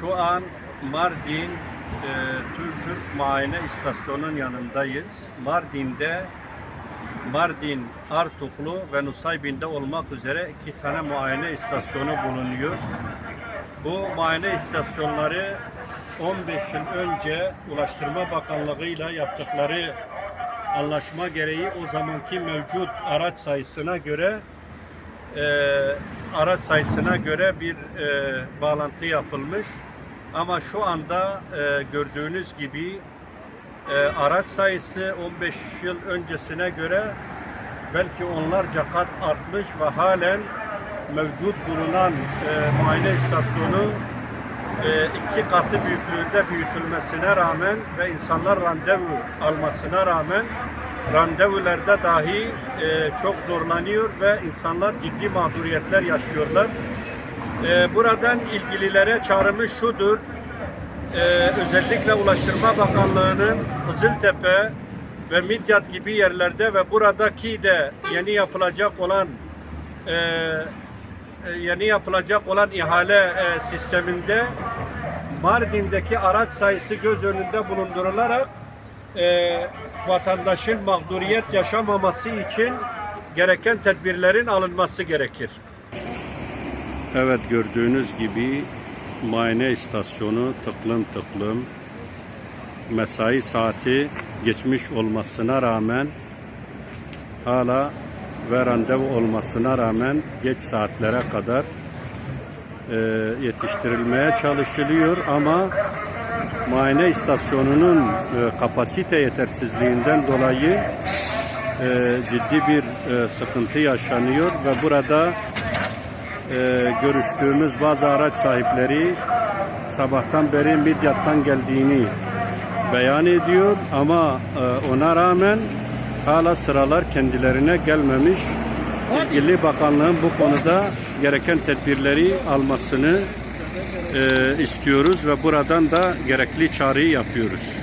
Şu an Mardin Türk Muayene İstasyonu'nun yanındayız. Mardin, Artuklu ve Nusaybin'de olmak üzere 2 tane muayene istasyonu bulunuyor. Bu muayene istasyonları 15 yıl önce Ulaştırma Bakanlığı ile yaptıkları anlaşma gereği o zamanki mevcut araç sayısına göre bir bağlantı yapılmış. Ama şu anda gördüğünüz gibi araç sayısı 15 yıl öncesine göre belki onlarca kat artmış ve halen mevcut bulunan muayene istasyonu 2 katı büyüklüğünde büyütülmesine rağmen ve insanlar randevu almasına rağmen randevularda dahi çok zorlanıyor ve insanlar ciddi mağduriyetler yaşıyorlar. Buradan ilgililere çağrımız şudur. Özellikle Ulaştırma Bakanlığı'nın Kızıltepe ve Midyat gibi yerlerde ve buradaki de yeni yapılacak olan ihale sisteminde Mardin'deki araç sayısı göz önünde bulundurularak vatandaşın mağduriyet yaşamaması için gereken tedbirlerin alınması gerekir. Evet, gördüğünüz gibi muayene istasyonu tıklım tıklım, mesai saati geçmiş olmasına rağmen hala ve randevu olmasına rağmen geç saatlere kadar yetiştirilmeye çalışılıyor ama muayene istasyonunun kapasite yetersizliğinden dolayı ciddi bir sıkıntı yaşanıyor ve burada görüştüğümüz bazı araç sahipleri sabahtan beri Midyat'tan geldiğini beyan ediyor ama ona rağmen hala sıralar kendilerine gelmemiş. İlgili bakanlığın bu konuda gereken tedbirleri almasını istiyoruz ve buradan da gerekli çağrıyı yapıyoruz.